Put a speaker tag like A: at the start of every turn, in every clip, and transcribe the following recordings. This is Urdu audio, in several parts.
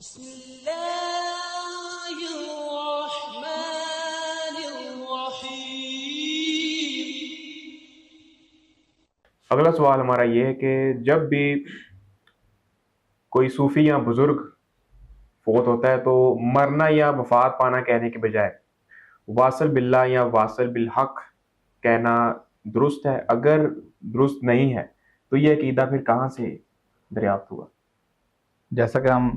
A: بسم اللہ الرحمن الرحیم۔
B: اگلا سوال ہمارا یہ ہے کہ جب بھی کوئی صوفی یا بزرگ فوت ہوتا ہے تو مرنا یا وفات پانا کہنے کے بجائے واصل باللہ یا واصل بالحق کہنا درست ہے؟ اگر درست نہیں ہے تو یہ عقیدہ پھر کہاں سے دریافت ہوا؟
C: جیسا کہ ہم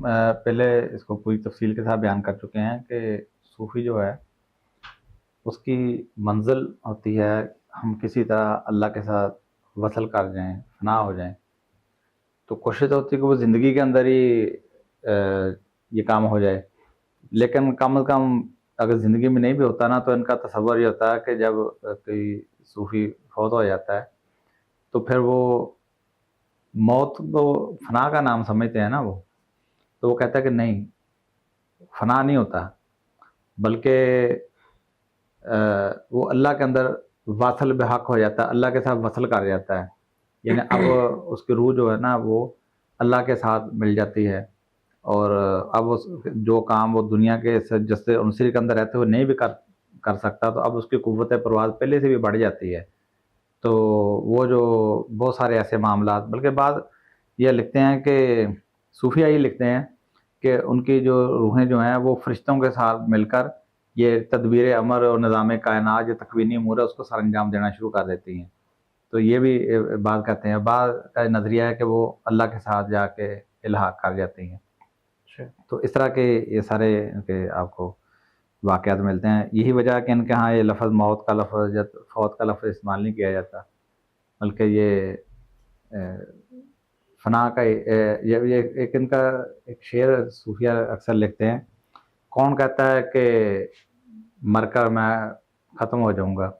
C: پہلے اس کو پوری تفصیل کے ساتھ بیان کر چکے ہیں کہ صوفی جو ہے اس کی منزل ہوتی ہے ہم کسی طرح اللہ کے ساتھ وصل کر جائیں، فنا ہو جائیں، تو کوشش ہوتی ہے کہ وہ زندگی کے اندر ہی یہ کام ہو جائے، لیکن کم از کم اگر زندگی میں نہیں بھی ہوتا نا تو ان کا تصور یہ ہوتا ہے کہ جب کوئی صوفی فوت ہو جاتا ہے تو پھر وہ موت تو فنا کا نام سمجھتے ہیں نا، وہ تو وہ کہتا ہے کہ نہیں، فنا نہیں ہوتا بلکہ وہ اللہ کے اندر واصل بحق ہو جاتا ہے، اللہ کے ساتھ وصل کر جاتا ہے، یعنی اب اس کی روح جو ہے نا وہ اللہ کے ساتھ مل جاتی ہے، اور اب اس جو کام وہ دنیا کے جس سے عنصر کے اندر رہتے ہوئے نہیں بھی کر سکتا، تو اب اس کی قوت پرواز پہلے سے بھی بڑھ جاتی ہے۔ تو وہ جو بہت سارے ایسے معاملات، بلکہ بعض یہ لکھتے ہیں کہ صوفیہ یہ لکھتے ہیں کہ ان کی جو روحیں جو ہیں وہ فرشتوں کے ساتھ مل کر یہ تدبیر امر اور نظام کائنات جو تکوینی امور ہے اس کو سر انجام دینا شروع کر دیتی ہیں۔ تو یہ بھی بات کہتے ہیں، بعض کا نظریہ ہے کہ وہ اللہ کے ساتھ جا کے الحاق کر جاتی ہیں۔ تو اس طرح کے یہ سارے کے آپ کو واقعات ملتے ہیں۔ یہی وجہ ہے کہ ان کے ہاں یہ لفظ موت کا لفظ یا فوت کا لفظ استعمال نہیں کیا جاتا، بلکہ یہ فنا کا یہ ایک ان کا ایک شعر صوفیہ اکثر لکھتے ہیں، کون کہتا ہے کہ مر کر میں ختم ہو جاؤں گا،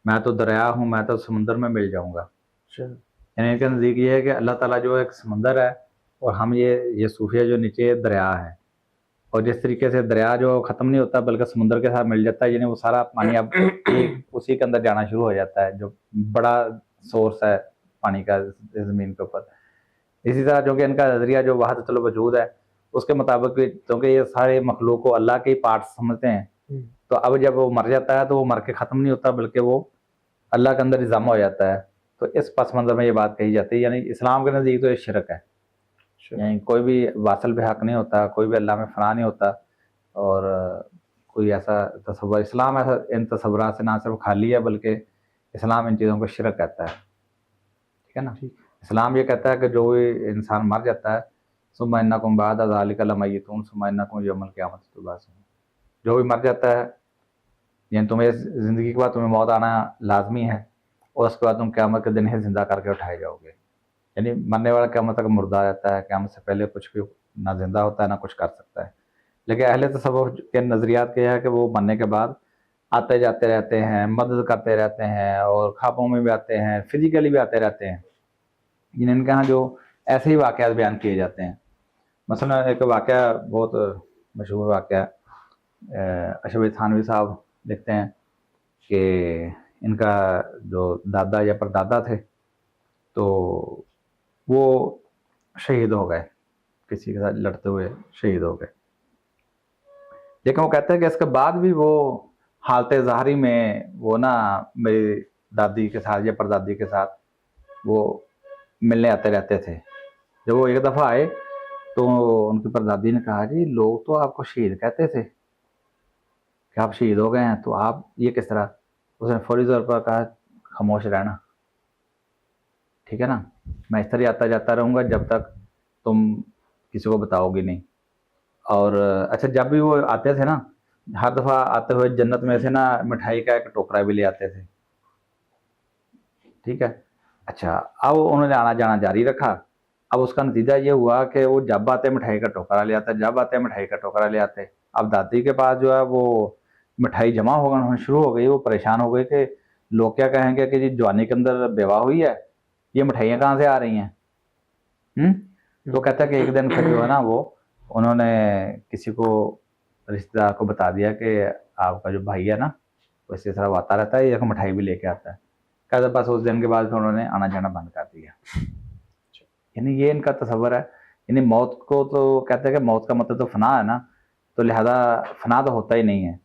C: میں تو دریا ہوں، میں تو سمندر میں مل جاؤں گا۔ یعنی ان کا نزدیک یہ ہے کہ اللہ تعالیٰ جو ایک سمندر ہے اور ہم یہ صوفیہ جو نیچے دریا ہے، اور جس طریقے سے دریا جو ختم نہیں ہوتا بلکہ سمندر کے ساتھ مل جاتا ہے، یعنی وہ سارا پانی اب اسی کے اندر جانا شروع ہو جاتا ہے، جو بڑا سورس ہے پانی کا زمین کے اوپر۔ اسی طرح چونکہ ان کا نظریہ جو وحدت الوجود ہے اس کے مطابق بھی، کیونکہ یہ سارے مخلوق کو اللہ کے ہی پارٹس سمجھتے ہیں، تو اب جب وہ مر جاتا ہے تو وہ مر کے ختم نہیں ہوتا بلکہ وہ اللہ کے اندر جمع ہو جاتا ہے۔ تو اس پس منظر میں یہ بات کہی جاتی ہے، یعنی اسلام کے نزدیک تو یہ شرک ہے، یعنی کوئی بھی واصل بحق نہیں ہوتا، کوئی بھی اللہ میں فنا نہیں ہوتا، اور کوئی ایسا تصور، اسلام ایسا ان تصورات سے نہ صرف خالی ہے بلکہ اسلام ان چیزوں کو شرک کہتا ہے، ٹھیک ہے نا۔ اسلام یہ کہتا ہے کہ جو بھی انسان مر جاتا ہے ثم انکم بعد ذلک لمیتون ثم انکم یوم القیامۃ تبعثون، جو بھی مر جاتا ہے یعنی تمہیں زندگی کے بعد تمہیں موت آنا لازمی ہے، اور اس کے بعد تم قیامت کے دن ہی زندہ کر کے اٹھائے جاؤ گے، یعنی مرنے والا قیامت تک مردہ رہتا ہے، قیامت سے پہلے کچھ بھی نہ زندہ ہوتا ہے نہ کچھ کر سکتا ہے۔ لیکن اہل تصوف کے نظریات کیا ہے کہ وہ مرنے کے بعد آتے جاتے رہتے ہیں، مدد کرتے رہتے ہیں، اور خوابوں میں بھی آتے ہیں، فزیکلی بھی آتے رہتے ہیں، ان کے ہاں جو ایسے ہی واقعات بیان کیے جاتے ہیں۔ مثلا ایک واقعہ بہت مشہور واقعہ اشرف تھانوی صاحب لکھتے ہیں کہ ان کا جو دادا یا پردادا تھے تو وہ شہید ہو گئے، کسی کے ساتھ لڑتے ہوئے شہید ہو گئے، لیکن وہ کہتے ہیں کہ اس کے بعد بھی وہ حالت ظاہری میں وہ نا میری دادی کے ساتھ یا پردادی کے ساتھ وہ ملنے آتے رہتے تھے۔ جب وہ ایک دفعہ آئے تو ان کی پردادی نے کہا جی لوگ تو آپ کو شہید کہتے تھے کہ آپ شہید ہو گئے ہیں، تو آپ یہ کس طرح؟ اس نے فوری طور پر کہا خاموش رہنا، ٹھیک ہے نا، میں اس طرح آتا جاتا رہوں گا جب تک تم کسی کو بتاؤ گی نہیں۔ اور اچھا جب بھی وہ آتے تھے نا، ہر دفعہ آتے ہوئے جنت میں سے نا مٹھائی کا ایک ٹوکرا بھی لے آتے تھے، ٹھیک ہے۔ اچھا اب انہوں نے آنا جانا جاری رکھا، اب اس کا نتیجہ یہ ہوا کہ وہ جب آتے مٹھائی کا ٹوکرا لے آتے، جب آتے مٹھائی کا ٹوکرا لے آتے۔ اب دادی کے پاس جو ہے وہ مٹھائی جمع ہونا شروع ہو گئی، وہ پریشان ہو گئی کہ لوگ کیا کہیں گے کہ جی جوانی کے اندر بیوہ ہوئی ہے، یہ مٹھائیاں کہاں سے آ رہی ہیں؟ تو کہتا ہے کہ ایک دن پھر جو ہے نا وہ انہوں نے کسی کو رشتہ دار کو بتا دیا کہ آپ کا جو بھائی ہے نا وہ اسی طرح آتا رہتا ہے، ایک مٹھائی بھی لے کے آتا ہے۔ کہتا بس اس دن کے بعد پھر انہوں نے آنا جانا بند کر دیا۔ یعنی یہ ان کا تصور ہے یعنی موت کو تو کہتے ہیں کہ موت کا مطلب تو فنا ہے نا، تو لہذا فنا تو ہوتا ہی نہیں ہے،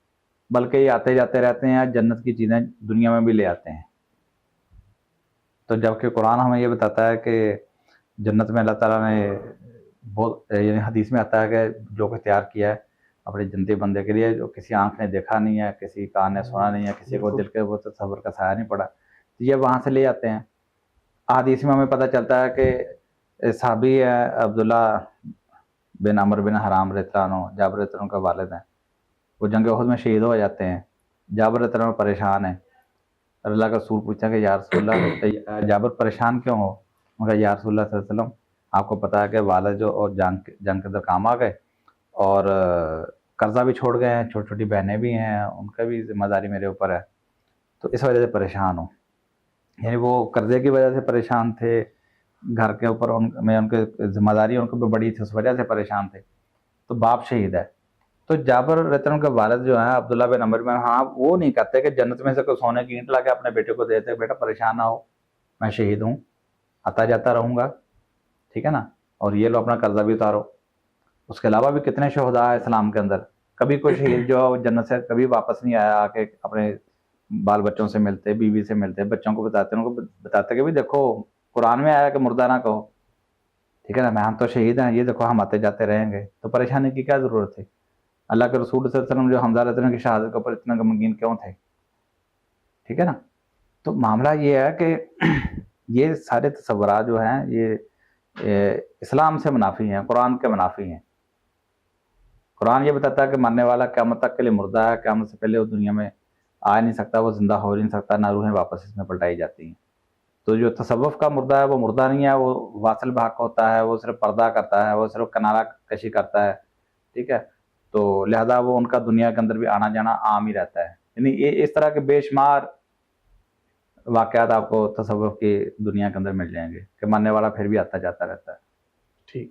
C: بلکہ یہ آتے جاتے رہتے ہیں، جنت کی چیزیں دنیا میں بھی لے آتے ہیں۔ تو جبکہ قرآن ہمیں یہ بتاتا ہے کہ جنت میں اللہ تعالیٰ نے بہت، یعنی حدیث میں آتا ہے کہ جو کہ تیار کیا ہے اپنے جنتی بندے کے لیے، جو کسی آنکھ نے دیکھا نہیں ہے، کسی کان نے سنا نہیں ہے، کسی کو دل کے وہ تصور کا سایہ نہیں پڑا، تو یہ وہاں سے لے آتے ہیں۔ حدیث میں ہمیں پتہ چلتا ہے کہ صحابی ہے عبداللہ بن عمر بن حرام رضی اللہ عنہ، جابر رضی اللہ عنہ کا والد ہیں، وہ جنگ احد میں شہید ہو جاتے ہیں۔ جابر رضی اللہ عنہ پریشان ہیں، اللہ کا رسول پوچھا کہ یا رسول اللہ جابر پریشان کیوں ہو؟ انہوں نے کہا یا رسول اللہ صلی اللہ علیہ وسلم آپ کو پتہ ہے کہ والد جو اور جنگ کے اندر کام آ گئے، اور قرضہ بھی چھوڑ گئے ہیں، چھوٹی چھوٹی بہنیں بھی ہیں، ان کا بھی ذمہ داری میرے اوپر ہے، تو اس وجہ سے پریشان ہوں۔ یعنی وہ قرضے کی وجہ سے پریشان تھے، گھر کے اوپر ان کے ذمہ داری ان کو بھی بڑی تھی، اس وجہ سے پریشان تھے، تو باپ شہید ہے۔ تو جابر رضی اللہ عنہ کے والد جو ہیں عبداللہ بن عمر بن حرام، وہ نہیں کہتے کہ جنت میں سے کوئی سونے کی اینٹ لا کے اپنے بیٹے کو دیتے، بیٹا پریشان نہ ہو، میں شہید ہوں، آتا جاتا رہوں گا، ٹھیک ہے نا، اور یہ لو اپنا قرضہ بھی اتارو۔ اس کے علاوہ بھی کتنے شہداء ہیں اسلام کے اندر، کبھی کوئی شہید جو جنت سے کبھی واپس نہیں آیا، آ کے اپنے بال بچوں سے ملتے، بیوی سے ملتے، بچوں کو بتاتے، ان کو بتاتے کہ بھی دیکھو قرآن میں آیا کہ مردہ نہ کہو، ٹھیک ہے نا، میں ہم تو شہید ہیں، یہ دیکھو ہم آتے جاتے رہیں گے، تو پریشانی کی کیا ضرورت تھی؟ اللہ کے رسول صلی اللہ علیہ وسلم جو حمزہ رضی اللہ عنہ کی شہادت کے اوپر اتنا غمگین کیوں تھے؟ ٹھیک ہے نا۔ تو معاملہ یہ ہے کہ یہ سارے تصورات جو ہیں یہ اسلام سے منافی ہیں، قرآن کے منافی ہیں۔ قرآن یہ بتاتا ہے کہ مرنے والا قیامت تک کے لیے مردہ ہے، قیامت سے پہلے وہ دنیا میں آ نہیں سکتا، وہ زندہ ہو نہیں سکتا، نہ روحیں واپس اس میں پلٹائی جاتی ہیں۔ تو جو تصوف کا مردہ ہے وہ مردہ نہیں ہے، وہ واصل بحق ہوتا ہے، وہ صرف پردہ کرتا ہے، وہ صرف کنارہ کشی کرتا ہے، ٹھیک ہے، تو لہذا وہ ان کا دنیا کے اندر بھی آنا جانا عام ہی رہتا ہے۔ یعنی اس طرح کے بے شمار واقعات آپ کو تصوف کی دنیا کے اندر مل جائیں گے کہ مرنے والا پھر بھی آتا جاتا رہتا ہے۔